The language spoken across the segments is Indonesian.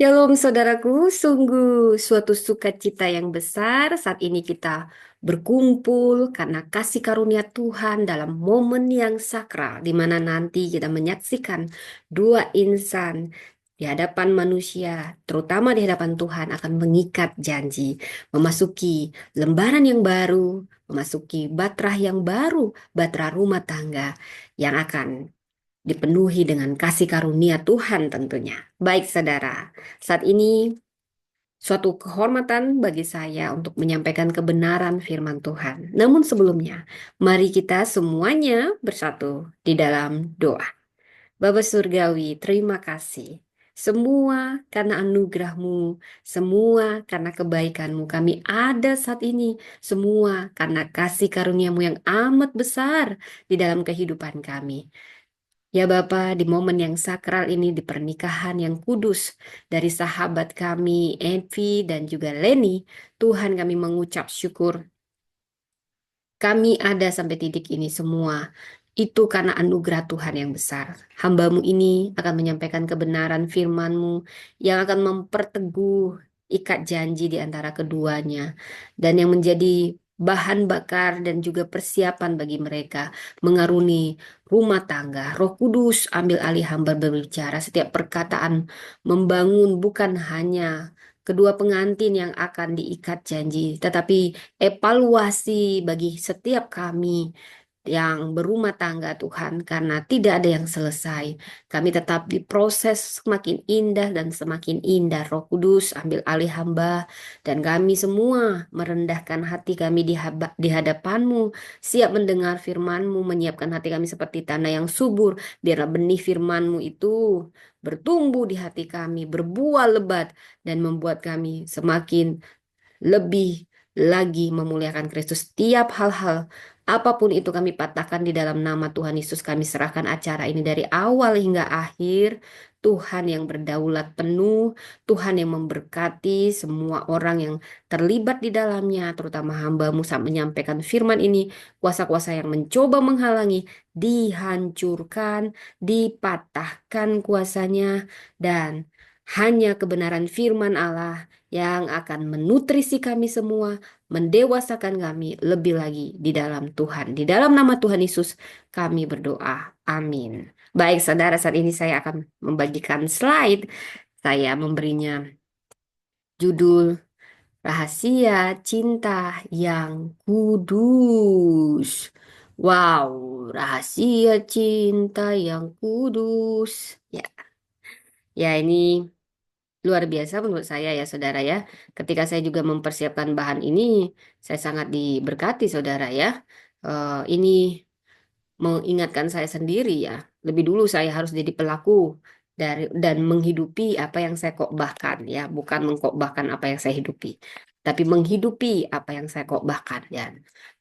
Shalom saudaraku, sungguh suatu sukacita yang besar saat ini kita berkumpul karena kasih karunia Tuhan dalam momen yang sakral di mana nanti kita menyaksikan dua insan di hadapan manusia, terutama di hadapan Tuhan akan mengikat janji, memasuki lembaran yang baru, memasuki batrah yang baru, batrah rumah tangga yang akan dipenuhi dengan kasih karunia Tuhan tentunya. Baik saudara, saat ini suatu kehormatan bagi saya untuk menyampaikan kebenaran firman Tuhan. Namun sebelumnya, mari kita semuanya bersatu di dalam doa. Bapa Surgawi, terima kasih. Semua karena anugerah-Mu, semua karena kebaikan-Mu kami ada saat ini. Semua karena kasih karunia-Mu yang amat besar di dalam kehidupan kami. Ya Bapa, di momen yang sakral ini, di pernikahan yang kudus dari sahabat kami, Evi dan juga Leni, Tuhan kami mengucap syukur. Kami ada sampai titik ini semua. Itu karena anugerah Tuhan yang besar. Hamba-Mu ini akan menyampaikan kebenaran firman-Mu yang akan memperteguh ikat janji di antara keduanya. Dan yang menjadi bahan bakar dan juga persiapan bagi mereka mengaruni rumah tangga. Roh Kudus ambil alih hamba berbicara. Setiap perkataan membangun bukan hanya kedua pengantin yang akan diikat janji, tetapi evaluasi bagi setiap kami yang berumah tangga Tuhan, karena tidak ada yang selesai. Kami tetap diproses semakin indah dan semakin indah. Roh Kudus ambil alih hamba dan kami semua merendahkan hati kami di hadapan-Mu, siap mendengar firman-Mu, menyiapkan hati kami seperti tanah yang subur. Biarlah benih firman-Mu itu bertumbuh di hati kami, berbuah lebat dan membuat kami semakin lebih lagi memuliakan Kristus. Tiap hal-hal, apapun itu kami patahkan di dalam nama Tuhan Yesus. Kami serahkan acara ini dari awal hingga akhir. Tuhan yang berdaulat penuh, Tuhan yang memberkati semua orang yang terlibat di dalamnya, terutama hamba-Mu saat menyampaikan firman ini. Kuasa-kuasa yang mencoba menghalangi, dihancurkan, dipatahkan kuasanya, dan hanya kebenaran firman Allah yang akan menutrisi kami semua, mendewasakan kami lebih lagi di dalam Tuhan. Di dalam nama Tuhan Yesus kami berdoa. Amin. Baik, saudara, saat ini saya akan membagikan slide. Saya memberinya judul Rahasia Cinta yang Kudus. Wow, rahasia cinta yang kudus. Ya, ya ini luar biasa menurut saya ya saudara ya. Ketika saya juga mempersiapkan bahan ini, saya sangat diberkati saudara ya. Ini mengingatkan saya sendiri ya. Lebih dulu saya harus jadi pelaku dari dan menghidupi apa yang saya khotbahkan ya, bukan mengkhotbahkan apa yang saya hidupi, tapi menghidupi apa yang saya khotbahkan ya.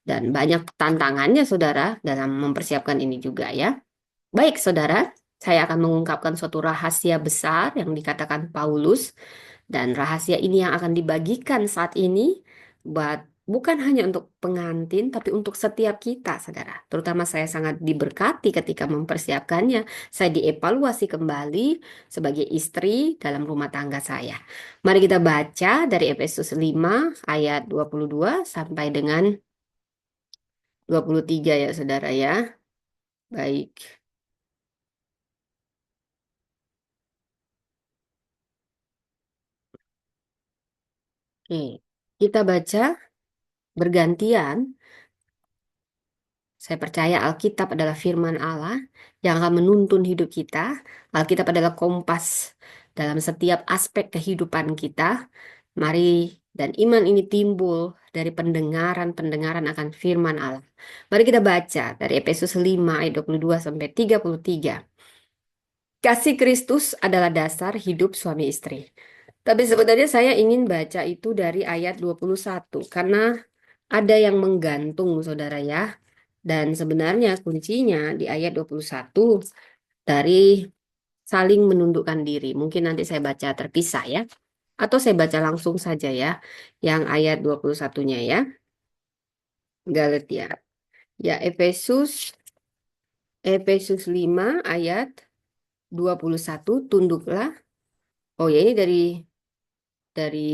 Dan banyak tantangannya saudara dalam mempersiapkan ini juga ya. Baik, saudara, saya akan mengungkapkan suatu rahasia besar yang dikatakan Paulus, dan rahasia ini yang akan dibagikan saat ini buat bukan hanya untuk pengantin, tapi untuk setiap kita, saudara. Terutama saya sangat diberkati ketika mempersiapkannya. Saya dievaluasi kembali sebagai istri dalam rumah tangga saya. Mari kita baca dari Efesus 5 ayat 22 sampai dengan 23 ya, saudara ya. Baik. Oke. Kita baca bergantian. Saya percaya Alkitab adalah firman Allah yang akan menuntun hidup kita. Alkitab adalah kompas dalam setiap aspek kehidupan kita. Mari dan iman ini timbul dari pendengaran-pendengaran akan firman Allah. Mari kita baca dari Efesus 5 ayat 22 sampai 33. Kasih Kristus adalah dasar hidup suami istri. Tapi sebenarnya saya ingin baca itu dari ayat 21 karena ada yang menggantung saudara ya. Dan sebenarnya kuncinya di ayat 21 dari saling menundukkan diri. Mungkin nanti saya baca terpisah ya. Atau saya baca langsung saja ya. Yang ayat 21-nya ya. Galatia. Ya, Efesus 5 ayat 21. Tunduklah Oh ya, ini dari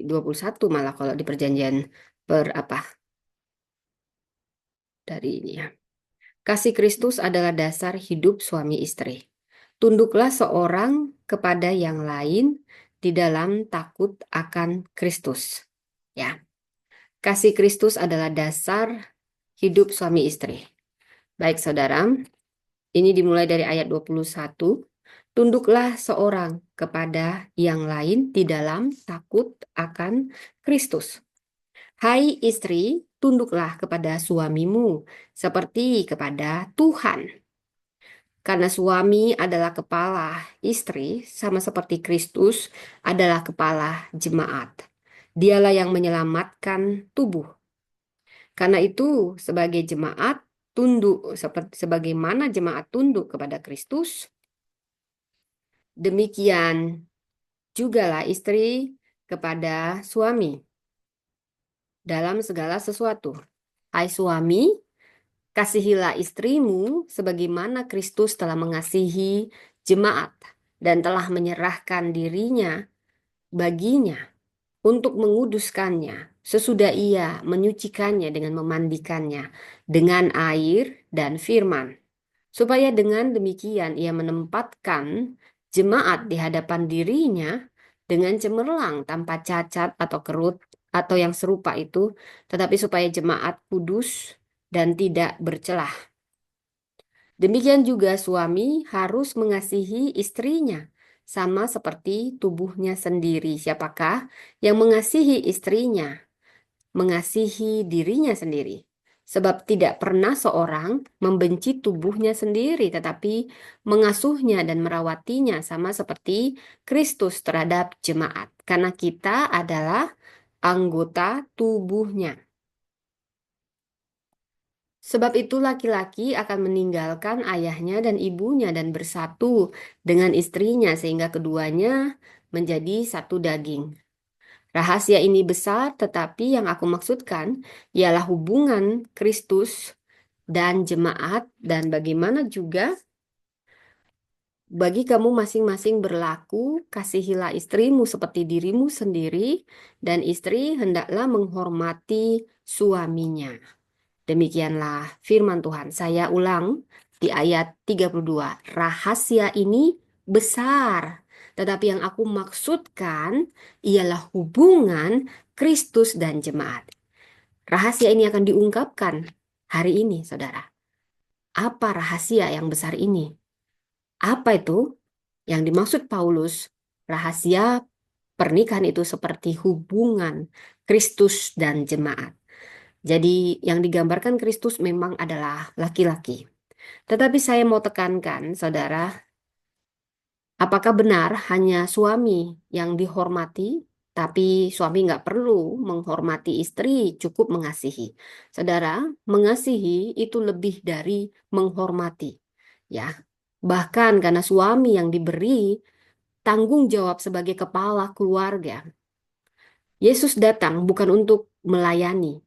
21 malah kalau di perjanjian per apa dari ini ya. Kasih Kristus adalah dasar hidup suami istri. Tunduklah seorang kepada yang lain di dalam takut akan Kristus. Ya, kasih Kristus adalah dasar hidup suami istri. Baik, saudara, ini dimulai dari ayat 21. Tunduklah seorang kepada yang lain di dalam takut akan Kristus. Hai istri, tunduklah kepada suamimu seperti kepada Tuhan. Karena suami adalah kepala istri, sama seperti Kristus adalah kepala jemaat. Dialah yang menyelamatkan tubuh. Karena itu, sebagai jemaat, tunduk seperti sebagaimana jemaat tunduk kepada Kristus, demikian jugalah istri kepada suami dalam segala sesuatu. Hai suami, kasihilah istrimu sebagaimana Kristus telah mengasihi jemaat dan telah menyerahkan dirinya baginya untuk menguduskannya sesudah ia menyucikannya dengan memandikannya dengan air dan firman, supaya dengan demikian ia menempatkan jemaat di hadapan dirinya dengan cemerlang tanpa cacat atau kerut atau yang serupa itu, tetapi supaya jemaat kudus dan tidak bercelah. Demikian juga suami harus mengasihi istrinya, sama seperti tubuhnya sendiri. Siapakah yang mengasihi istrinya? Mengasihi dirinya sendiri. Sebab tidak pernah seorang membenci tubuhnya sendiri, tetapi mengasuhnya dan merawatinya sama seperti Kristus terhadap jemaat. Karena kita adalah anggota tubuhnya. Sebab itu laki-laki akan meninggalkan ayahnya dan ibunya dan bersatu dengan istrinya sehingga keduanya menjadi satu daging. Rahasia ini besar, tetapi yang aku maksudkan ialah hubungan Kristus dan jemaat dan bagaimana juga bagi kamu masing-masing berlaku, kasihilah istrimu seperti dirimu sendiri dan istri hendaklah menghormati suaminya. Demikianlah firman Tuhan. Saya ulang di ayat 32. Rahasia ini besar. Tetapi yang aku maksudkan ialah hubungan Kristus dan jemaat. Rahasia ini akan diungkapkan hari ini, saudara. Apa rahasia yang besar ini? Apa itu yang dimaksud Paulus? Rahasia pernikahan itu seperti hubungan Kristus dan jemaat. Jadi yang digambarkan Kristus memang adalah laki-laki. Tetapi saya mau tekankan, saudara, apakah benar hanya suami yang dihormati, tapi suami nggak perlu menghormati istri, cukup mengasihi. Saudara, mengasihi itu lebih dari menghormati. Ya, bahkan karena suami yang diberi tanggung jawab sebagai kepala keluarga. Yesus datang bukan untuk melayani,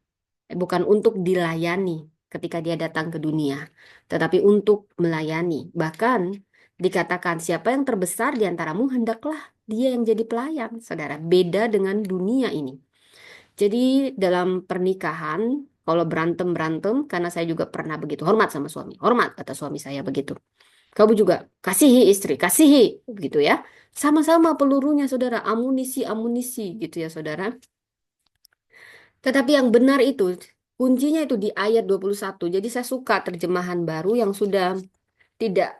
bukan untuk dilayani ketika dia datang ke dunia, tetapi untuk melayani. Bahkan dikatakan siapa yang terbesar di antaramu hendaklah dia yang jadi pelayan, saudara. Beda dengan dunia ini. Jadi dalam pernikahan, kalau berantem-berantem, karena saya juga pernah begitu, hormat sama suami. Hormat, kata suami saya begitu. Kamu juga kasihi istri, kasihi, gitu ya. Sama-sama pelurunya, saudara, amunisi-amunisi, gitu ya, saudara. Tetapi yang benar itu, kuncinya itu di ayat 21. Jadi saya suka terjemahan baru yang sudah tidak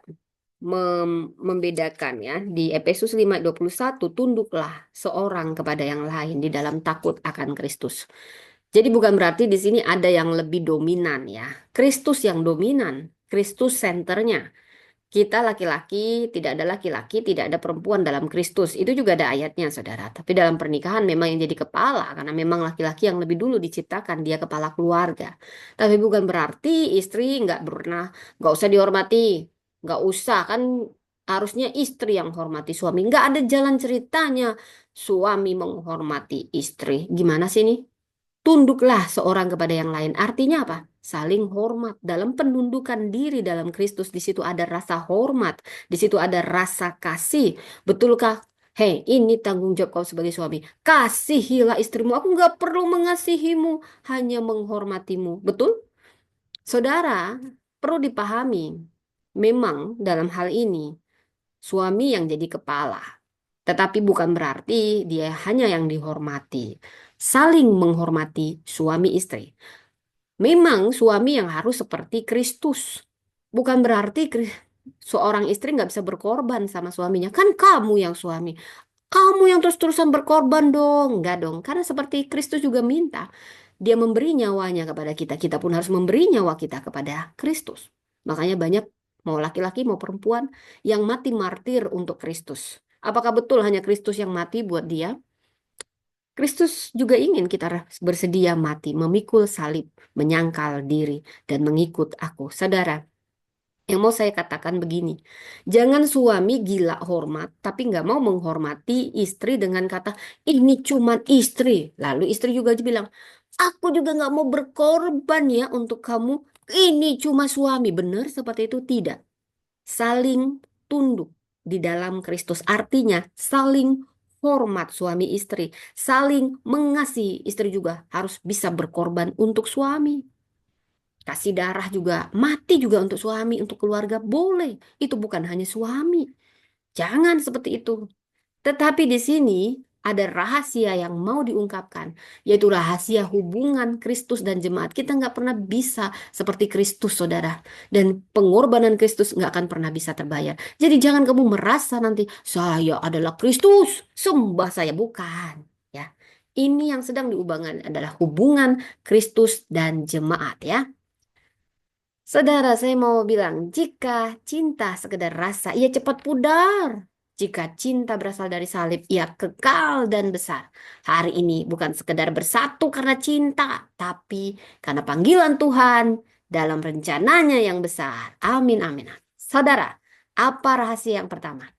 membedakan ya. Di Efesus 5:21, tunduklah seorang kepada yang lain di dalam takut akan Kristus. Jadi bukan berarti di sini ada yang lebih dominan ya. Kristus yang dominan, Kristus senternya. Kita laki-laki, tidak ada laki-laki, tidak ada perempuan dalam Kristus. Itu juga ada ayatnya, saudara. Tapi dalam pernikahan memang yang jadi kepala, karena memang laki-laki yang lebih dulu diciptakan, dia kepala keluarga. Tapi bukan berarti istri nggak usah dihormati, nggak usah kan harusnya istri yang hormati suami. Nggak ada jalan ceritanya suami menghormati istri. Gimana sih ini? Tunduklah seorang kepada yang lain. Artinya apa? Saling hormat. Dalam penundukan diri dalam Kristus, di situ ada rasa hormat, di situ ada rasa kasih. Betulkah Hei, ini tanggung jawab kau sebagai suami. Kasihilah istrimu. Aku nggak perlu mengasihimu, hanya menghormatimu. Betul? Saudara, perlu dipahami. Memang dalam hal ini, suami yang jadi kepala. Tetapi bukan berarti dia hanya yang dihormati. Saling menghormati suami istri. Memang suami yang harus seperti Kristus. Bukan berarti seorang istri nggak bisa berkorban sama suaminya. Kan kamu yang suami. Kamu yang terus-terusan berkorban dong. Enggak dong. Karena seperti Kristus juga minta. Dia memberi nyawanya kepada kita. Kita pun harus memberi nyawa kita kepada Kristus. Makanya banyak mau laki-laki mau perempuan yang mati martir untuk Kristus. Apakah betul hanya Kristus yang mati buat dia? Kristus juga ingin kita bersedia mati, memikul salib, menyangkal diri, dan mengikut aku. Saudara, yang mau saya katakan begini, jangan suami gila hormat, tapi nggak mau menghormati istri dengan kata, ini cuman istri. Lalu istri juga bilang, aku juga nggak mau berkorban ya untuk kamu, ini cuma suami. Benar seperti itu? Tidak. Saling tunduk di dalam Kristus. Artinya saling hormat suami istri, saling mengasihi istri juga harus bisa berkorban untuk suami. Kasih darah juga, mati juga untuk suami, untuk keluarga boleh. Itu bukan hanya suami. Jangan seperti itu. Tetapi di sini ada rahasia yang mau diungkapkan, yaitu rahasia hubungan Kristus dan jemaat. Kita nggak pernah bisa seperti Kristus, saudara. Dan pengorbanan Kristus nggak akan pernah bisa terbayar. Jadi jangan kamu merasa nanti, saya adalah Kristus, sembah saya. Bukan. Ya, ini yang sedang diubahkan adalah hubungan Kristus dan jemaat ya. Saudara, saya mau bilang, jika cinta sekedar rasa, ia cepat pudar. Jika cinta berasal dari salib, ia kekal dan besar. Hari ini bukan sekedar bersatu karena cinta, tapi karena panggilan Tuhan dalam rencananya yang besar. Amin, amin. Saudara, apa rahasia yang pertama?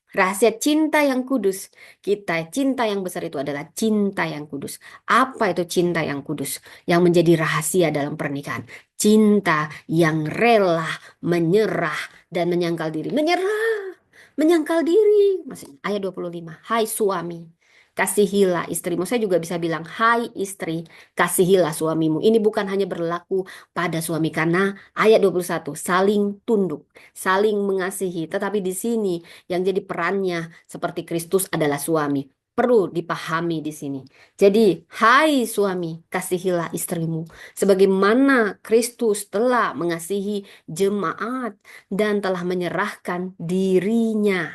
Rahasia cinta yang kudus. Kita cinta yang besar itu adalah cinta yang kudus. Apa itu cinta yang kudus? Yang menjadi rahasia dalam pernikahan. Cinta yang rela menyerah dan menyangkal diri. Menyerah, menyangkal diri. Maksudnya ayat 25. Hai suami, kasihilah istrimu. Saya juga bisa bilang, hai istri, kasihilah suamimu. Ini bukan hanya berlaku pada suami karena ayat 21 saling tunduk, saling mengasihi. Tetapi di sini yang jadi perannya seperti Kristus adalah suami. Perlu dipahami di sini. Jadi, hai suami, kasihilah istrimu. Sebagaimana Kristus telah mengasihi jemaat dan telah menyerahkan dirinya.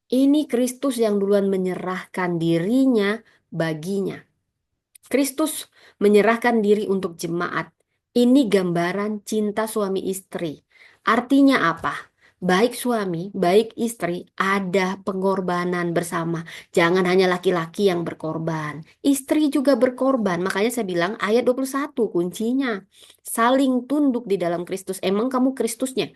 Ini Kristus yang duluan menyerahkan dirinya baginya. Kristus menyerahkan diri untuk jemaat. Ini gambaran cinta suami istri. Artinya apa? Baik suami, baik istri, ada pengorbanan bersama. Jangan hanya laki-laki yang berkorban. Istri juga berkorban. Makanya saya bilang ayat 21 kuncinya. Saling tunduk di dalam Kristus. Emang kamu Kristusnya?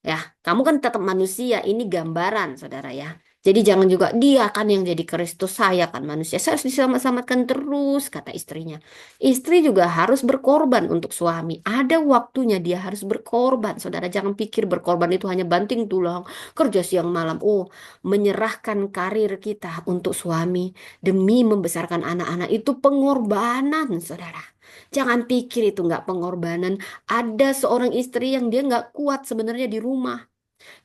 Ya, kamu kan tetap manusia. Ini gambaran, saudara ya. Jadi jangan juga dia kan yang jadi Kristus, saya kan manusia. Saya harus diselamatkan terus, kata istrinya. Istri juga harus berkorban untuk suami. Ada waktunya dia harus berkorban. Saudara jangan pikir berkorban itu hanya banting tulang, kerja siang malam. Oh, menyerahkan karir kita untuk suami demi membesarkan anak-anak itu pengorbanan, saudara. Jangan pikir itu nggak pengorbanan. Ada seorang istri yang dia nggak kuat sebenarnya di rumah.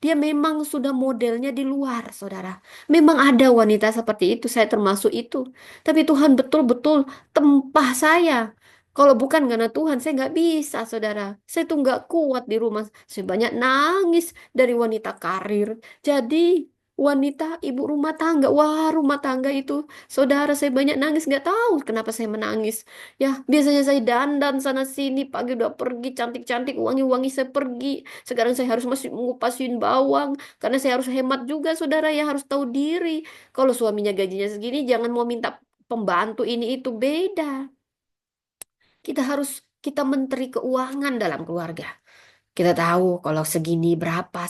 Dia memang sudah modelnya di luar, saudara. Memang ada wanita seperti itu, saya termasuk itu. Tapi Tuhan betul-betul tempah saya. Kalau bukan karena Tuhan, saya nggak bisa, saudara. Saya tuh nggak kuat di rumah. Saya banyak nangis dari wanita karir. Jadi wanita ibu rumah tangga, wah rumah tangga itu, saudara saya banyak nangis. Nggak tahu kenapa saya menangis. Ya, biasanya saya dandan sana sini, pagi udah pergi, cantik-cantik, wangi-wangi saya pergi. Sekarang saya harus masih mengupasin bawang karena saya harus hemat juga, saudara ya harus tahu diri. Kalau suaminya gajinya segini, jangan mau minta pembantu ini itu beda. Kita menteri keuangan dalam keluarga. Kita tahu kalau segini berapa.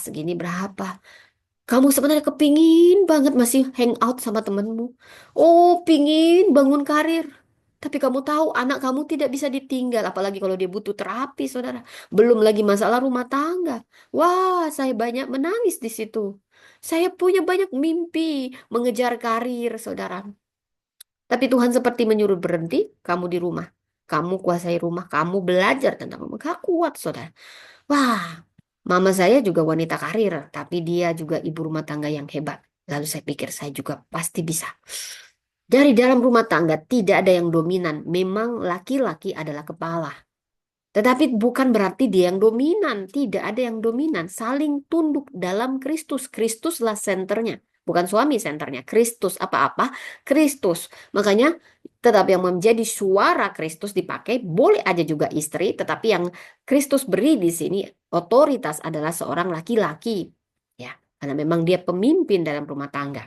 Kamu sebenarnya kepingin banget masih hangout sama temenmu. Oh, pingin bangun karir. Tapi kamu tahu anak kamu tidak bisa ditinggal, apalagi kalau dia butuh terapi, saudara. Belum lagi masalah rumah tangga. Wah, saya banyak menangis di situ. Saya punya banyak mimpi mengejar karir, saudara. Tapi Tuhan seperti menyuruh berhenti, kamu di rumah. Kamu kuasai rumah, kamu belajar tentang rumah. Gak kuat, saudara. Wah, mama saya juga wanita karir, tapi dia juga ibu rumah tangga yang hebat. Lalu saya pikir saya juga pasti bisa. Dari dalam rumah tangga tidak ada yang dominan. Memang laki-laki adalah kepala. Tetapi bukan berarti dia yang dominan. Tidak ada yang dominan. Saling tunduk dalam Kristus. Kristuslah senternya. Bukan suami senternya. Kristus apa-apa. Kristus. Makanya tetap yang menjadi suara Kristus dipakai. Boleh aja juga istri. Tetapi yang Kristus beri di sini. Otoritas adalah seorang laki-laki. Ya, karena memang dia pemimpin dalam rumah tangga.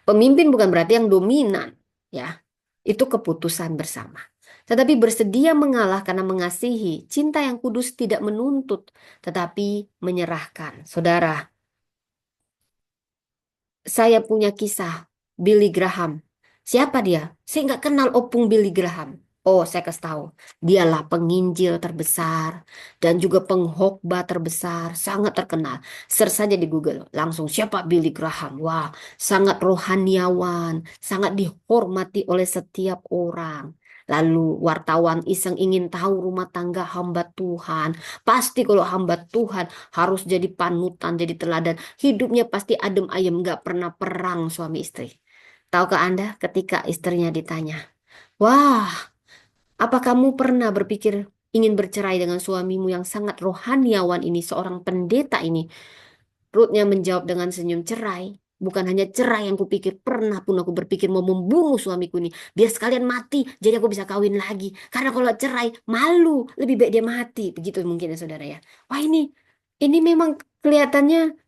Pemimpin bukan berarti yang dominan. Ya, itu keputusan bersama. Tetapi bersedia mengalah karena mengasihi. Cinta yang kudus tidak menuntut, tetapi menyerahkan. Saudara, saya punya kisah Billy Graham. Siapa dia? Saya nggak kenal opung Billy Graham. Oh, saya kasih tahu. Dialah penginjil terbesar dan juga pengkhotbah terbesar, sangat terkenal. Search saja di Google, langsung siapa Billy Graham. Wah, sangat rohaniawan, sangat dihormati oleh setiap orang. Lalu wartawan iseng ingin tahu rumah tangga hamba Tuhan. Pasti kalau hamba Tuhan harus jadi panutan, jadi teladan. Hidupnya pasti adem ayem, nggak pernah perang suami istri. Tahukah Anda ketika istrinya ditanya, wah, apa kamu pernah berpikir ingin bercerai dengan suamimu yang sangat rohaniawan ini, seorang pendeta ini? Ruthnya menjawab dengan senyum cerai. Bukan hanya cerai yang kupikir, pernah pun aku berpikir mau membunuh suamiku ini. Biar sekalian mati, jadi aku bisa kawin lagi. Karena kalau cerai, malu. Lebih baik dia mati. Begitu mungkin ya saudara ya. Wah ini memang kelihatannya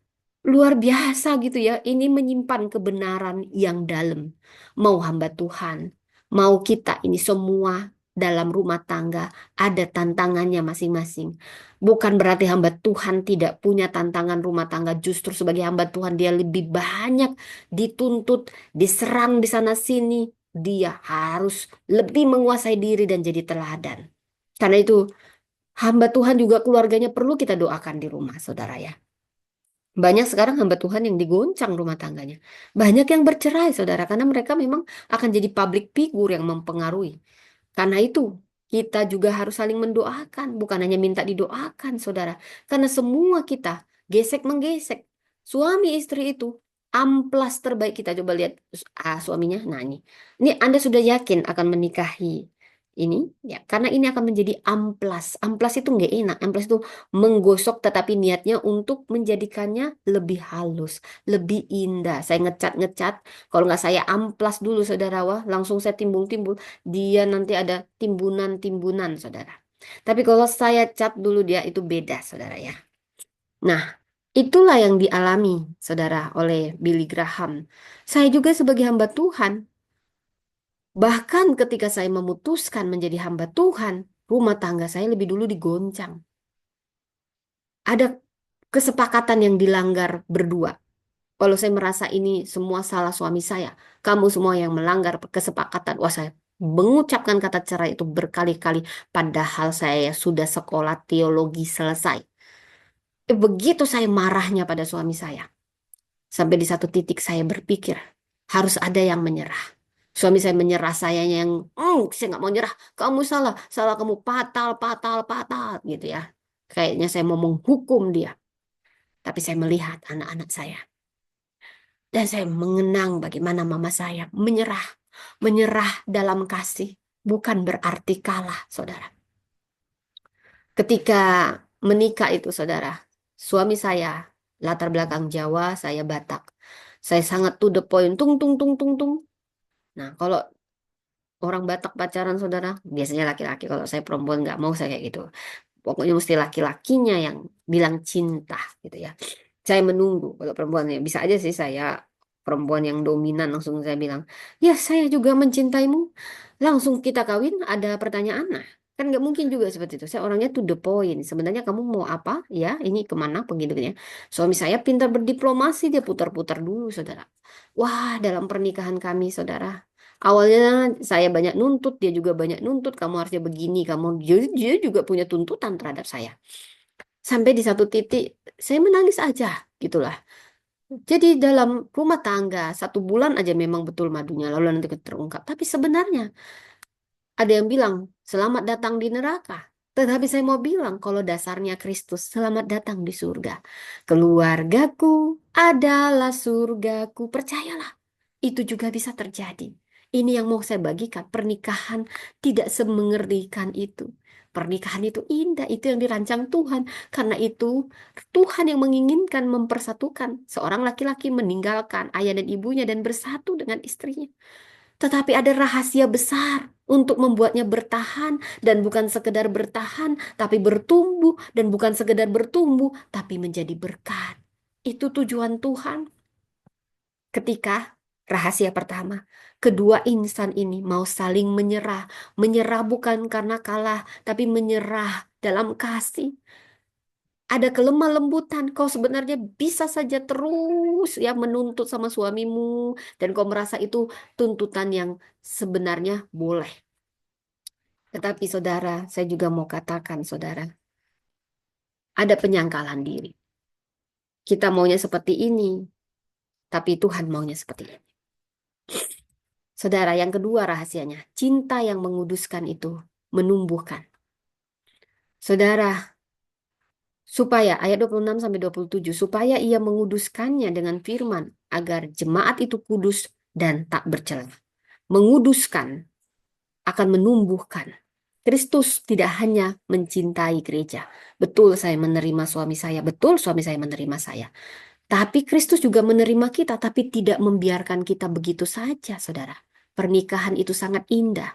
luar biasa gitu ya. Ini menyimpan kebenaran yang dalam. Mau hamba Tuhan, mau kita ini semua dalam rumah tangga ada tantangannya masing-masing. Bukan berarti hamba Tuhan tidak punya tantangan rumah tangga. Justru sebagai hamba Tuhan dia lebih banyak dituntut, diserang di sana sini. Dia harus lebih menguasai diri dan jadi teladan. Karena itu hamba Tuhan juga keluarganya perlu kita doakan di rumah, saudara ya. Banyak sekarang hamba Tuhan yang digoncang rumah tangganya. Banyak yang bercerai, saudara, karena mereka memang akan jadi public figure yang mempengaruhi. Karena itu, kita juga harus saling mendoakan, bukan hanya minta didoakan, saudara. Karena semua kita gesek-menggesek. Suami istri itu, amplas terbaik kita coba lihat suaminya. Nah ini Anda sudah yakin akan menikahi ini ya karena ini akan menjadi amplas. Amplas itu nggak enak. Amplas itu menggosok tetapi niatnya untuk menjadikannya lebih halus, lebih indah. Saya ngecat-ngecat. Kalau nggak saya amplas dulu saudara, wah langsung saya timbul-timbul. Dia nanti ada timbunan-timbunan saudara. Tapi kalau saya cat dulu dia itu beda saudara ya. Nah, itulah yang dialami saudara oleh Billy Graham. Saya juga sebagai hamba Tuhan. Bahkan ketika saya memutuskan menjadi hamba Tuhan, rumah tangga saya lebih dulu digoncang. Ada kesepakatan yang dilanggar berdua. Kalau saya merasa ini semua salah suami saya, kamu semua yang melanggar kesepakatan. Wah, saya mengucapkan kata cerai itu berkali-kali, padahal saya sudah sekolah teologi selesai. Begitu saya marahnya pada suami saya, sampai di satu titik saya berpikir, harus ada yang menyerah. Suami saya menyerah, saya yang, saya nggak mau nyerah. Kamu salah, salah kamu fatal, fatal, fatal, gitu ya. Kayaknya saya mau menghukum dia. Tapi saya melihat anak-anak saya. Dan saya mengenang bagaimana mama saya menyerah. Menyerah dalam kasih. Bukan berarti kalah, saudara. Ketika menikah itu, saudara. Suami saya, latar belakang Jawa, saya Batak. Saya sangat to the point. Tung, tung, tung, tung, tung. Nah, kalau orang Batak pacaran, saudara, biasanya laki-laki. Kalau saya perempuan nggak mau saya kayak gitu. Pokoknya mesti laki-lakinya yang bilang cinta, gitu ya. Saya menunggu kalau perempuannya. Bisa aja sih saya perempuan yang dominan langsung saya bilang, ya saya juga mencintaimu. Langsung kita kawin ada pertanyaan. Nah, kan nggak mungkin juga seperti itu. Saya orangnya to the point. Sebenarnya kamu mau apa? Ya, ini kemana begini. Suami saya pintar berdiplomasi, dia putar-putar dulu, saudara. Wah, dalam pernikahan kami, saudara. Awalnya saya banyak nuntut, dia juga banyak nuntut. Kamu harusnya begini, kamu dia juga punya tuntutan terhadap saya. Sampai di satu titik saya menangis aja, gitulah. Jadi dalam rumah tangga 1 bulan aja memang betul madunya, lalu nanti terungkap. Tapi sebenarnya ada yang bilang selamat datang di neraka. Tetapi saya mau bilang kalau dasarnya Kristus, selamat datang di surga. Keluargaku adalah surgaku. Percayalah, itu juga bisa terjadi. Ini yang mau saya bagikan. Pernikahan tidak semengerikan itu. Pernikahan itu indah, itu yang dirancang Tuhan. Karena itu Tuhan yang menginginkan mempersatukan seorang laki-laki meninggalkan ayah dan ibunya dan bersatu dengan istrinya. Tetapi ada rahasia besar untuk membuatnya bertahan dan bukan sekedar bertahan, tapi bertumbuh dan bukan sekedar bertumbuh, tapi menjadi berkat. Itu tujuan Tuhan ketika rahasia pertama, kedua insan ini mau saling menyerah. Menyerah bukan karena kalah, tapi menyerah dalam kasih. Ada kelemah lembutan, kau sebenarnya bisa saja terus ya menuntut sama suamimu dan kau merasa itu tuntutan yang sebenarnya boleh. Tetapi saudara, saya juga mau katakan saudara, ada penyangkalan diri. Kita maunya seperti ini, tapi Tuhan maunya seperti ini. Saudara, yang kedua rahasianya, cinta yang menguduskan itu menumbuhkan. Saudara, supaya ayat 26 sampai 27 supaya ia menguduskannya dengan firman agar jemaat itu kudus dan tak bercela. Menguduskan akan menumbuhkan. Kristus tidak hanya mencintai gereja. Betul saya menerima suami saya, betul suami saya menerima saya. Tapi Kristus juga menerima kita, tapi tidak membiarkan kita begitu saja, saudara. Pernikahan itu sangat indah.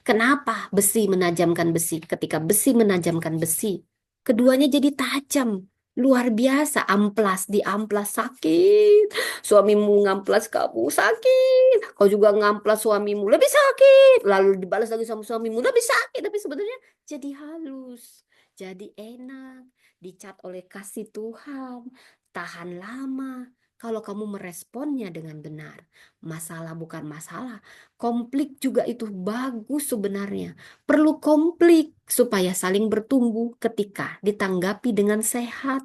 Kenapa besi menajamkan besi? Ketika besi menajamkan besi, keduanya jadi tajam. Luar biasa, amplas, diamplas sakit. Suamimu ngamplas kamu sakit. Kau juga ngamplas suamimu lebih sakit. Lalu dibalas lagi sama suamimu lebih sakit. Tapi sebenarnya jadi halus, jadi enak. Dicat oleh kasih Tuhan, tahan lama. Kalau kamu meresponnya dengan benar, masalah bukan masalah. Konflik juga itu bagus sebenarnya. Perlu konflik supaya saling bertumbuh ketika ditanggapi dengan sehat.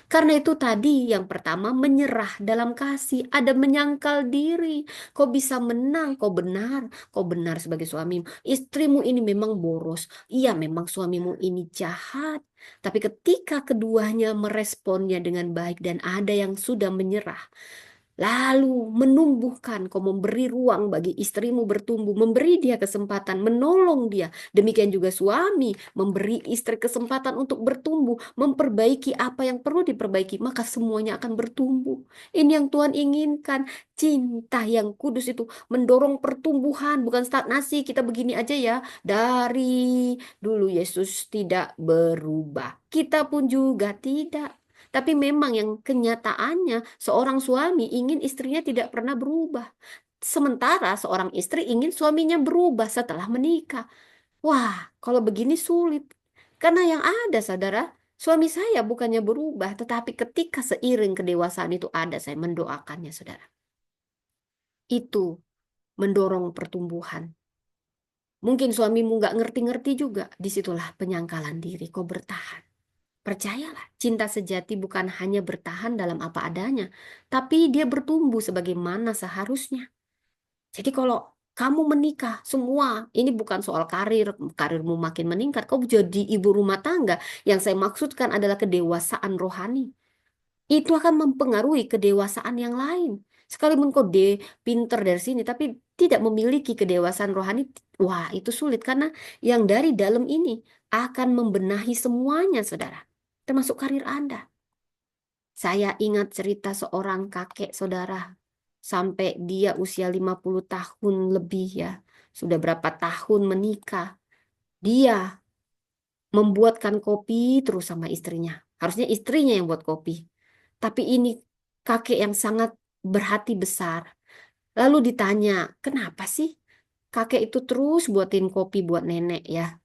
Karena itu tadi yang pertama menyerah dalam kasih, ada menyangkal diri. Kau bisa menang, kau benar sebagai suamimu. Istrimu ini memang boros. Iya, memang suamimu ini jahat. Tapi ketika keduanya meresponnya dengan baik dan ada yang sudah menyerah, lalu menumbuhkan, kau memberi ruang bagi istrimu bertumbuh, memberi dia kesempatan, menolong dia. Demikian juga suami, memberi istri kesempatan untuk bertumbuh, memperbaiki apa yang perlu diperbaiki, maka semuanya akan bertumbuh. Ini yang Tuhan inginkan. Cinta yang kudus itu mendorong pertumbuhan, bukan stagnasi. Kita begini aja ya, dari dulu Yesus tidak berubah. Kita pun juga tidak. Tapi memang yang kenyataannya seorang suami ingin istrinya tidak pernah berubah. Sementara seorang istri ingin suaminya berubah setelah menikah. Wah, kalau begini sulit. Karena yang ada, saudara, suami saya bukannya berubah, tetapi ketika seiring kedewasaan itu ada, saya mendoakannya, saudara. Itu mendorong pertumbuhan. Mungkin suamimu nggak ngerti-ngerti juga, disitulah penyangkalan diri, kau bertahan. Percayalah, cinta sejati bukan hanya bertahan dalam apa adanya, tapi dia bertumbuh sebagaimana seharusnya. Jadi kalau kamu menikah, semua ini bukan soal karir, karirmu makin meningkat, kau jadi ibu rumah tangga. Yang saya maksudkan adalah kedewasaan rohani. Itu akan mempengaruhi kedewasaan yang lain. Sekalipun kau pinter dari sini, tapi tidak memiliki kedewasaan rohani, wah itu sulit karena yang dari dalam ini akan membenahi semuanya, saudara, termasuk karir Anda. Saya ingat cerita seorang kakek, saudara, sampai dia usia 50 tahun lebih ya, sudah berapa tahun menikah, dia membuatkan kopi terus sama istrinya. Harusnya istrinya yang buat kopi. Tapi ini kakek yang sangat berhati besar. Lalu ditanya, kenapa sih kakek itu terus buatin kopi buat nenek ya?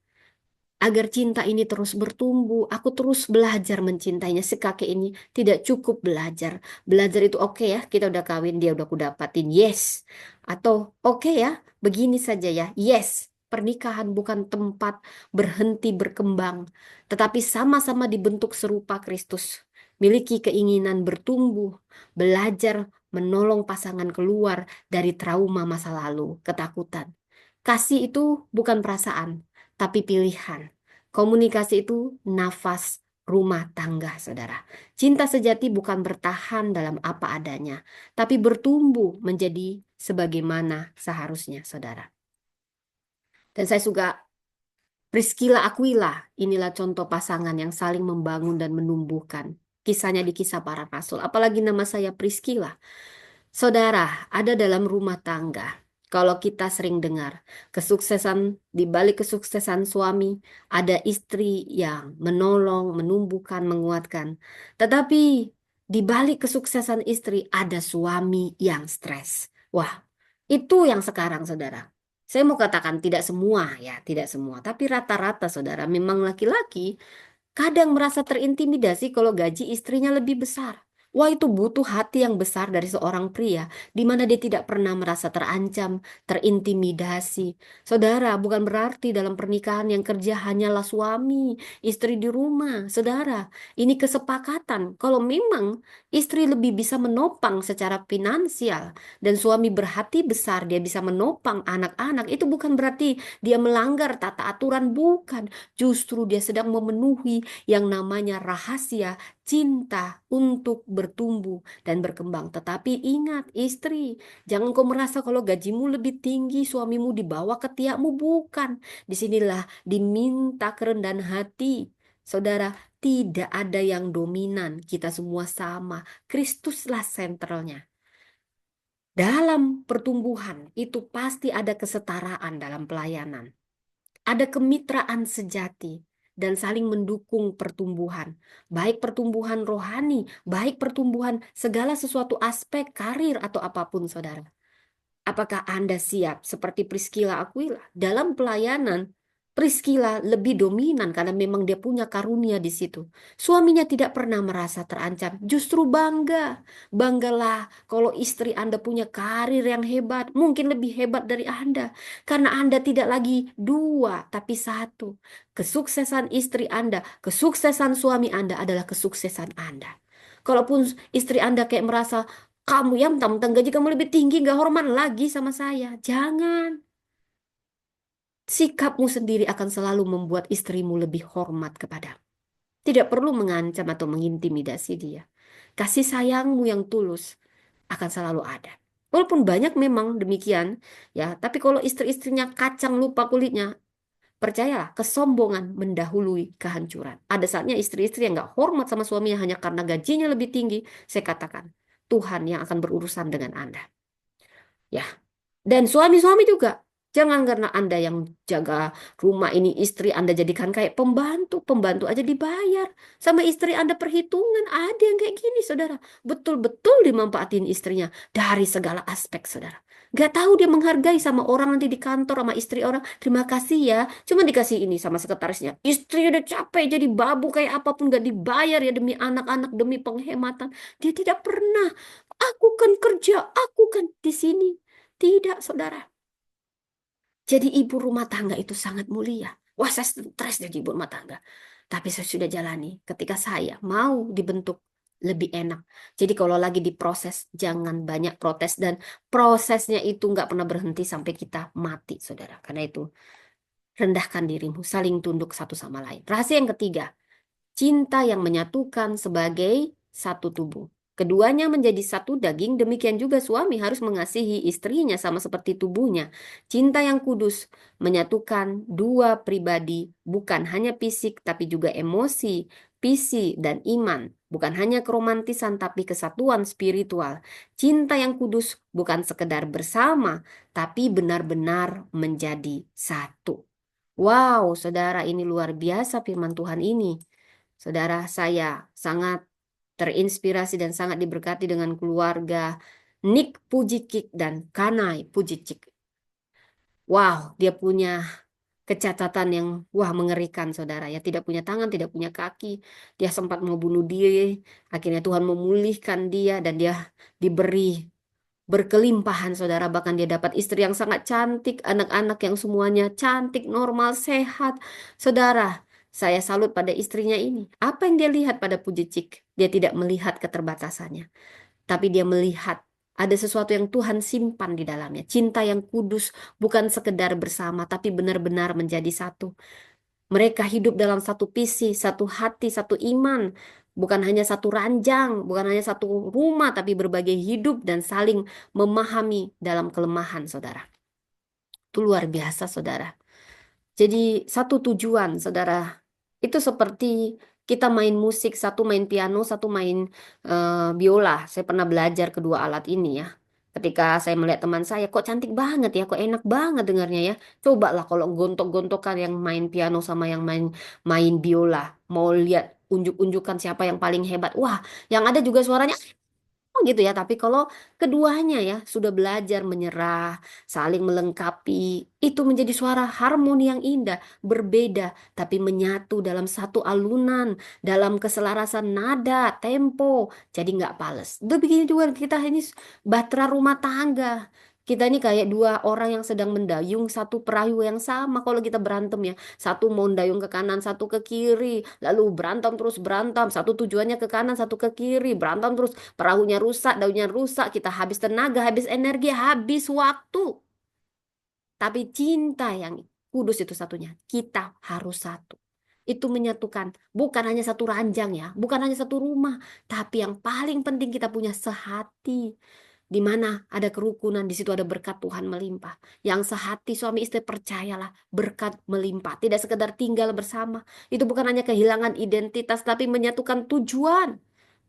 Agar cinta ini terus bertumbuh, aku terus belajar mencintainya. Si kakek ini tidak cukup belajar. Belajar itu oke ya, kita udah kawin, dia udah aku dapatin, yes. Atau oke ya, begini saja ya, yes. Pernikahan bukan tempat berhenti berkembang, tetapi sama-sama dibentuk serupa Kristus. miliki keinginan bertumbuh, belajar menolong pasangan keluar dari trauma masa lalu, ketakutan. Kasih itu bukan perasaan, tapi pilihan. Komunikasi itu nafas rumah tangga, saudara. Cinta sejati bukan bertahan dalam apa adanya, tapi bertumbuh menjadi sebagaimana seharusnya, saudara. Dan saya suka Priscilla Aquila, inilah contoh pasangan yang saling membangun dan menumbuhkan. Kisahnya di Kisah Para Rasul, apalagi nama saya Priscilla. Saudara, ada dalam rumah tangga. Kalau kita sering dengar kesuksesan, di balik kesuksesan suami, ada istri yang menolong, menumbuhkan, menguatkan. Tetapi di balik kesuksesan istri ada suami yang stres. Wah, itu yang sekarang, saudara. Saya mau katakan tidak semua ya, tidak semua. Tapi rata-rata, saudara, memang laki-laki kadang merasa terintimidasi kalau gaji istrinya lebih besar. Wah, itu butuh hati yang besar dari seorang pria, di mana dia tidak pernah merasa terancam, terintimidasi. Saudara, bukan berarti dalam pernikahan yang kerja hanyalah suami, istri di rumah. Saudara, ini kesepakatan. Kalau memang istri lebih bisa menopang secara finansial, dan suami berhati besar, dia bisa menopang anak-anak, itu bukan berarti dia melanggar tata aturan, bukan. Justru dia sedang memenuhi yang namanya rahasia cinta untuk bertumbuh dan berkembang. Tetapi ingat, istri, jangan kau merasa kalau gajimu lebih tinggi, suamimu di bawah ketiakmu. Bukan. Disinilah diminta kerendahan hati. Saudara, tidak ada yang dominan. Kita semua sama. Kristuslah sentralnya. Dalam pertumbuhan itu pasti ada kesetaraan dalam pelayanan. Ada kemitraan sejati dan saling mendukung pertumbuhan, baik pertumbuhan rohani, baik pertumbuhan segala sesuatu aspek karir atau apapun, saudara. Apakah Anda siap seperti Priscilla Aquila dalam pelayanan? Priscilla lebih dominan karena memang dia punya karunia di situ. Suaminya tidak pernah merasa terancam, justru bangga. Banggalah kalau istri Anda punya karir yang hebat, mungkin lebih hebat dari Anda. Karena Anda tidak lagi dua, tapi satu. Kesuksesan istri Anda, kesuksesan suami Anda adalah kesuksesan Anda. Kalaupun istri Anda kayak merasa, kamu yang mentang-mentang gaji kamu lebih tinggi, gak hormat lagi sama saya. Jangan. Sikapmu sendiri akan selalu membuat istrimu lebih hormat kepadamu. Tidak perlu mengancam atau mengintimidasi dia. Kasih sayangmu yang tulus akan selalu ada. Walaupun banyak memang demikian, ya. Tapi kalau istri-istrinya kacang lupa kulitnya, percayalah, kesombongan mendahului kehancuran. Ada saatnya istri-istri yang gak hormat sama suaminya hanya karena gajinya lebih tinggi, saya katakan, Tuhan yang akan berurusan dengan Anda. Ya, dan suami-suami juga. Jangan karena Anda yang jaga rumah ini, istri Anda jadikan kayak pembantu. Pembantu aja dibayar. Sama istri Anda perhitungan. Ada yang kayak gini, saudara. Betul-betul dimanfaatin istrinya dari segala aspek, saudara. Gak tahu dia menghargai sama orang nanti di kantor, sama istri orang. Terima kasih ya. Cuma dikasih ini sama sekretarisnya. Istri udah capek jadi babu kayak apapun gak dibayar ya demi anak-anak, demi penghematan. Dia tidak pernah. Aku kan kerja, aku kan di sini. Tidak, saudara. Jadi ibu rumah tangga itu sangat mulia. Wah, saya stres jadi ibu rumah tangga. Tapi saya sudah jalani ketika saya mau dibentuk lebih enak. Jadi kalau lagi diproses, jangan banyak protes. Dan prosesnya itu nggak pernah berhenti sampai kita mati, saudara. Karena itu, rendahkan dirimu, saling tunduk satu sama lain. Rahasia yang ketiga, cinta yang menyatukan sebagai satu tubuh. Keduanya menjadi satu daging, demikian juga suami harus mengasihi istrinya sama seperti tubuhnya. Cinta yang kudus menyatukan dua pribadi, bukan hanya fisik tapi juga emosi, visi, dan iman. Bukan hanya keromantisan tapi kesatuan spiritual. Cinta yang kudus bukan sekedar bersama, tapi benar-benar menjadi satu. Wow, saudara, ini luar biasa firman Tuhan ini. Saudara, saya sangat terinspirasi dan sangat diberkati dengan keluarga Nick Pujicik dan Kanai Pujicik. Wow, dia punya kecacatan yang mengerikan, saudara. Ya, tidak punya tangan, tidak punya kaki. Dia sempat mau bunuh diri. Akhirnya Tuhan memulihkan dia dan dia diberi berkelimpahan, saudara. Bahkan dia dapat istri yang sangat cantik, anak-anak yang semuanya cantik, normal, sehat. Saudara, Saya salut pada istrinya ini. Apa yang dia lihat pada Pujicik? Dia tidak melihat keterbatasannya, tapi dia melihat ada sesuatu yang Tuhan simpan di dalamnya. Cinta yang kudus, bukan sekedar bersama, tapi benar-benar menjadi satu. Mereka hidup dalam satu visi, satu hati, satu iman. Bukan hanya satu ranjang, bukan hanya satu rumah, tapi berbagai hidup dan saling memahami dalam kelemahan, saudara. Itu luar biasa, saudara. Jadi satu tujuan, saudara. Itu seperti kita main musik, satu main piano, satu main biola. Saya pernah belajar kedua alat ini ya. Ketika saya melihat teman saya, kok cantik banget ya, kok enak banget dengarnya ya. Cobalah kalau gontok-gontokan yang main piano sama yang main main biola. Mau lihat unjuk-unjukan siapa yang paling hebat. Wah, yang ada juga suaranya oh gitu ya, tapi kalau keduanya ya sudah belajar menyerah, saling melengkapi, itu menjadi suara harmoni yang indah, berbeda, tapi menyatu dalam satu alunan, dalam keselarasan nada, tempo, jadi nggak pales. Begini juga kita ini bahtera rumah tangga. Kita ini kayak dua orang yang sedang mendayung satu perahu yang sama. Kalau kita berantem ya, satu mau dayung ke kanan, satu ke kiri, lalu berantem terus berantem, satu tujuannya ke kanan, satu ke kiri, berantem terus. Perahunya rusak, daunnya rusak, kita habis tenaga, habis energi, habis waktu. Tapi cinta yang kudus itu satunya. Kita harus satu. Itu menyatukan. Bukan hanya satu ranjang ya. Bukan hanya satu rumah. Tapi yang paling penting kita punya sehati. Di mana ada kerukunan, di situ ada berkat Tuhan melimpah. Yang sehati suami istri percayalah berkat melimpah. Tidak sekedar tinggal bersama. Itu bukan hanya kehilangan identitas, tapi menyatukan tujuan.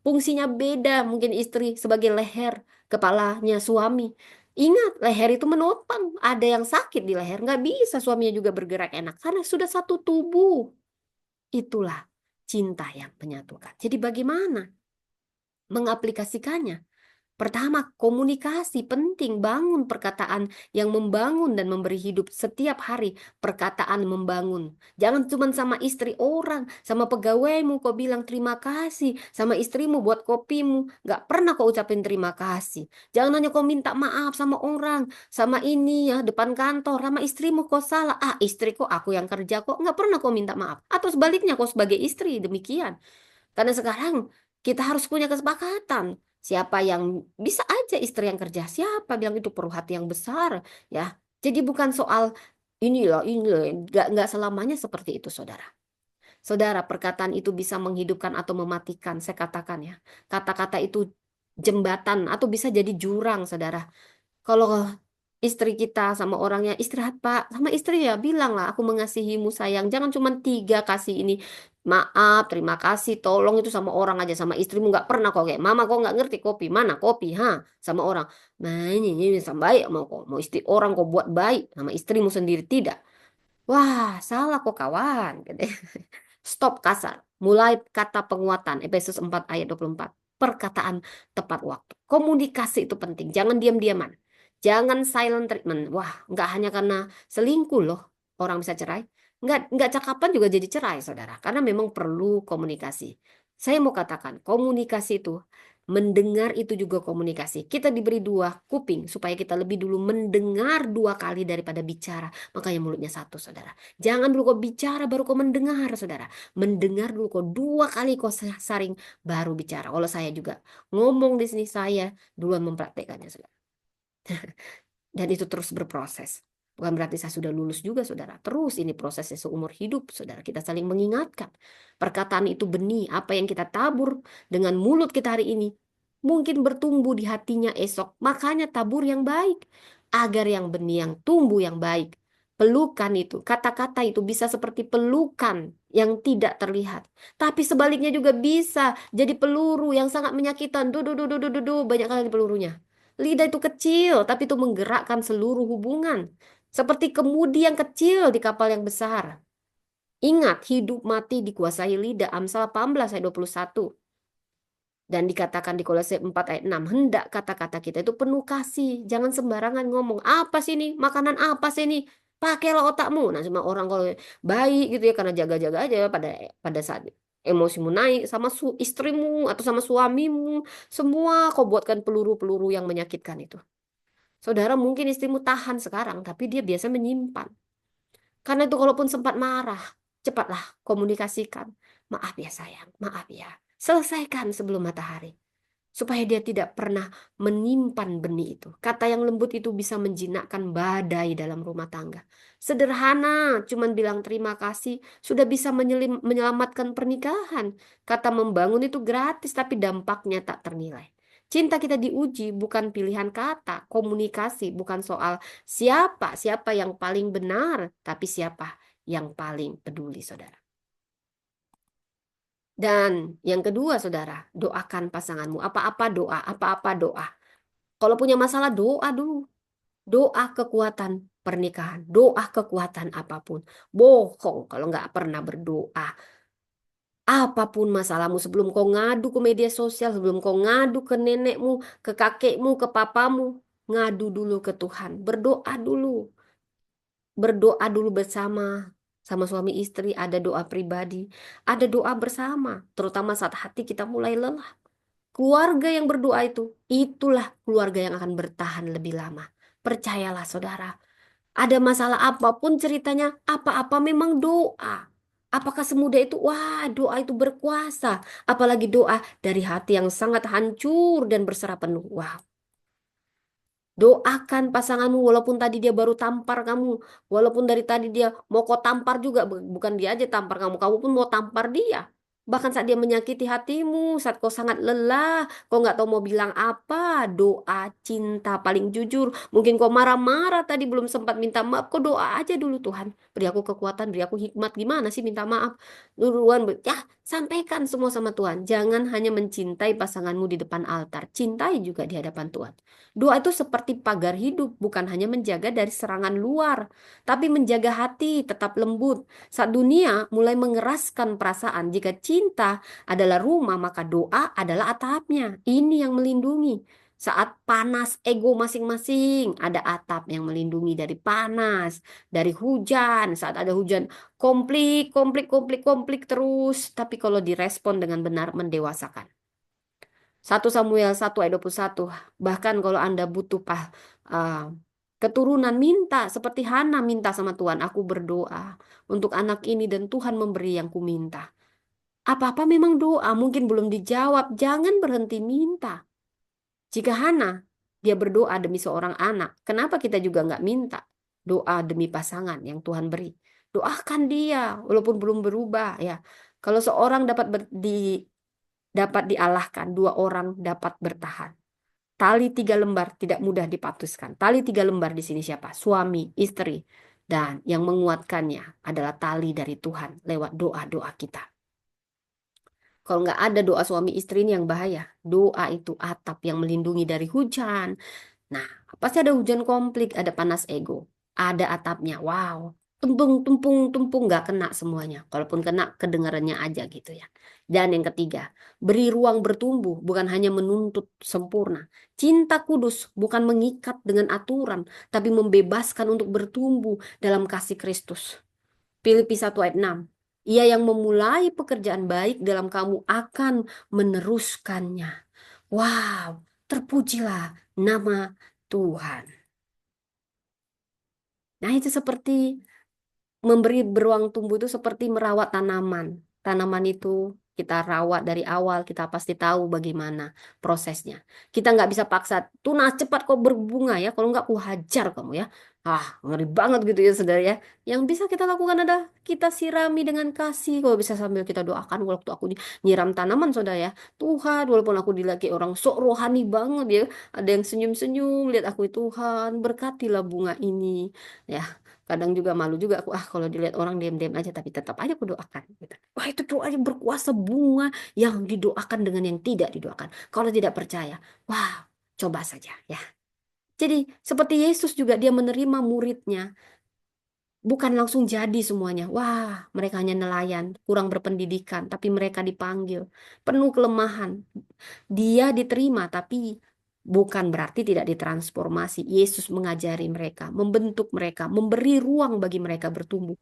Fungsinya beda, mungkin istri sebagai leher, kepalanya suami. Ingat, leher itu menopang. Ada yang sakit di leher, nggak bisa suaminya juga bergerak enak. Karena sudah satu tubuh. Itulah cinta yang menyatukan. Jadi bagaimana mengaplikasikannya? Pertama, komunikasi penting. Bangun perkataan yang membangun dan memberi hidup setiap hari. Perkataan membangun. Jangan cuma sama istri orang, sama pegawaimu kau bilang terima kasih. Sama istrimu buat kopimu. Gak pernah kau ucapin terima kasih. Jangan hanya kau minta maaf sama orang. Sama ini ya, depan kantor. Sama istrimu kau salah. Ah, istri kok aku yang kerja kok. Gak pernah kau minta maaf. Atau sebaliknya kau sebagai istri demikian. Karena sekarang kita harus punya kesepakatan. Siapa yang bisa aja istri yang kerja, siapa bilang itu perlu hati yang besar, ya. Jadi bukan soal ini loh, nggak selamanya seperti itu, saudara. Saudara, perkataan itu bisa menghidupkan atau mematikan, saya katakan ya. Kata-kata itu jembatan atau bisa jadi jurang, saudara. Kalau istri kita sama orangnya istirahat Pak, sama istri ya bilang lah aku mengasihimu sayang. Jangan cuma tiga kasih ini maaf, terima kasih, tolong itu sama orang aja sama istrimu nggak pernah kok kayak mama kok nggak ngerti kopi mana kopi ha sama orang. Nah ini sama baik mau kok mau istri orang kok buat baik sama istrimu sendiri tidak. Wah salah kok kawan. Gitu. Stop kasar. Mulai kata penguatan. Efesus 4 ayat 24. Perkataan tepat waktu. Komunikasi itu penting. Jangan diam-diaman. Jangan silent treatment. Wah, nggak hanya karena selingkuh loh orang bisa cerai. Nggak cakapan juga jadi cerai, saudara. Karena memang perlu komunikasi. Saya mau katakan, komunikasi itu, mendengar itu juga komunikasi. Kita diberi dua kuping supaya kita lebih dulu mendengar dua kali daripada bicara. Makanya mulutnya satu, saudara. Jangan dulu kau bicara baru kau mendengar, saudara. Mendengar dulu kau dua kali kau saring baru bicara. Kalau saya juga ngomong di sini saya duluan mempraktekannya, saudara. Dan itu terus berproses. Bukan berarti saya sudah lulus juga, saudara. Terus ini prosesnya seumur hidup, saudara. Kita saling mengingatkan. Perkataan itu benih. Apa yang kita tabur dengan mulut kita hari ini, mungkin bertumbuh di hatinya esok. Makanya tabur yang baik. Agar yang benih, yang tumbuh yang baik. Pelukan itu, kata-kata itu bisa seperti pelukan yang tidak terlihat. Tapi sebaliknya juga bisa jadi peluru yang sangat menyakitkan. Banyak kali pelurunya. Lidah itu kecil, tapi itu menggerakkan seluruh hubungan. Seperti kemudi yang kecil di kapal yang besar. Ingat, hidup mati dikuasai lidah. Amsal 18 ayat 21. Dan dikatakan di Kolose 4 ayat 6. Hendak kata-kata kita itu penuh kasih. Jangan sembarangan ngomong. Apa sih ini? Makanan apa sih ini? Pakailah otakmu. Nah, semua orang kalau baik gitu ya, karena jaga-jaga aja pada pada saat emosimu naik sama istrimu atau sama suamimu. Semua kau buatkan peluru-peluru yang menyakitkan itu. Saudara mungkin istrimu tahan sekarang, tapi dia biasa menyimpan. Karena itu kalaupun sempat marah, cepatlah komunikasikan. Maaf ya sayang, maaf ya. Selesaikan sebelum matahari. Supaya dia tidak pernah menyimpan benih itu. Kata yang lembut itu bisa menjinakkan badai dalam rumah tangga. Sederhana, cuman bilang terima kasih, sudah bisa menyelamatkan pernikahan. Kata membangun itu gratis, tapi dampaknya tak ternilai. Cinta kita diuji bukan pilihan kata, komunikasi bukan soal siapa yang paling benar, tapi siapa yang paling peduli, saudara. Dan yang kedua, saudara, doakan pasanganmu. Apa-apa doa, apa-apa doa. Kalau punya masalah, doa dulu. Doa kekuatan pernikahan, doa kekuatan apapun. Bohong kalau nggak pernah berdoa. Apapun masalahmu, sebelum kau ngadu ke media sosial, sebelum kau ngadu ke nenekmu, ke kakekmu, ke papamu, ngadu dulu ke Tuhan. Berdoa dulu. Berdoa dulu bersama. Sama suami istri, ada doa pribadi. Ada doa bersama. Terutama saat hati kita mulai lelah. Keluarga yang berdoa itulah keluarga yang akan bertahan lebih lama. Percayalah saudara, ada masalah apapun ceritanya, apa-apa memang doa. Apakah semudah itu? Wah, doa itu berkuasa. Apalagi doa dari hati yang sangat hancur dan berserah penuh. Wah, doakan pasanganmu walaupun tadi dia baru tampar kamu. Walaupun dari tadi dia mau kau tampar juga. Bukan dia aja tampar kamu. Kamu pun mau tampar dia. Bahkan saat dia menyakiti hatimu, saat kau sangat lelah, kau nggak tahu mau bilang apa, doa cinta paling jujur. Mungkin kau marah-marah tadi belum sempat minta maaf, kau doa aja dulu Tuhan. Beri aku kekuatan, beri aku hikmat. Gimana sih minta maaf? Duluan, ya sampaikan semua sama Tuhan. Jangan hanya mencintai pasanganmu di depan altar, cintai juga di hadapan Tuhan. Doa itu seperti pagar hidup, bukan hanya menjaga dari serangan luar, tapi menjaga hati tetap lembut. Saat dunia mulai mengeraskan perasaan, jika cinta adalah rumah, maka doa adalah atapnya. Ini yang melindungi. Saat panas ego masing-masing, ada atap yang melindungi dari panas, dari hujan. Saat ada hujan, konflik terus. Tapi kalau direspon dengan benar, mendewasakan. 1 Samuel 1 ayat 21. Bahkan kalau Anda butuh uh, keturunan, minta seperti Hana minta sama Tuhan. Aku berdoa untuk anak ini dan Tuhan memberi yang ku minta. Apa-apa memang doa, mungkin belum dijawab. Jangan berhenti minta. Jika Hana, dia berdoa demi seorang anak. Kenapa kita juga nggak minta doa demi pasangan yang Tuhan beri? Doakan dia, walaupun belum berubah ya. Kalau seorang dapat dialahkan, 2 orang dapat bertahan. Tali 3 lembar tidak mudah diputuskan. Tali 3 lembar di sini siapa? Suami, istri. Dan yang menguatkannya adalah tali dari Tuhan lewat doa-doa kita. Kalau nggak ada doa suami istri ini yang bahaya. Doa itu atap yang melindungi dari hujan. Nah, pasti ada hujan konflik, ada panas ego, ada atapnya. Wow, tumpung, nggak kena semuanya. Kalaupun kena, kedengarannya aja gitu ya. Dan yang ketiga, beri ruang bertumbuh, bukan hanya menuntut sempurna. Cinta kudus bukan mengikat dengan aturan, tapi membebaskan untuk bertumbuh dalam kasih Kristus. Filipi 1 ayat 6. Ia yang memulai pekerjaan baik dalam kamu akan meneruskannya. Wow, terpujilah nama Tuhan. Nah, itu seperti memberi beruang tumbuh itu seperti merawat tanaman. Tanaman itu kita rawat dari awal, kita pasti tahu bagaimana prosesnya. Kita nggak bisa paksa, tunas cepat kau berbunga ya, kalau nggak aku hajar kamu ya. Ah, ngeri banget gitu ya saudara ya. Yang bisa kita lakukan adalah kita sirami dengan kasih. Kalau bisa sambil kita doakan waktu aku nyiram tanaman saudara ya. Tuhan, walaupun aku dilaki orang sok rohani banget ya. Ada yang senyum-senyum, lihat aku, Tuhan, berkatilah bunga ini. Ya, kadang juga malu juga aku, kalau dilihat orang diam-diam aja, tapi tetap aja aku doakan gitu. Wah, itu doanya berkuasa, bunga yang didoakan dengan yang tidak didoakan. Kalau tidak percaya, wah, coba saja ya. Jadi seperti Yesus juga, dia menerima muridnya, bukan langsung jadi semuanya. Wah, mereka hanya nelayan, kurang berpendidikan, tapi mereka dipanggil, penuh kelemahan. Dia diterima, tapi bukan berarti tidak ditransformasi. Yesus mengajari mereka, membentuk mereka, memberi ruang bagi mereka bertumbuh.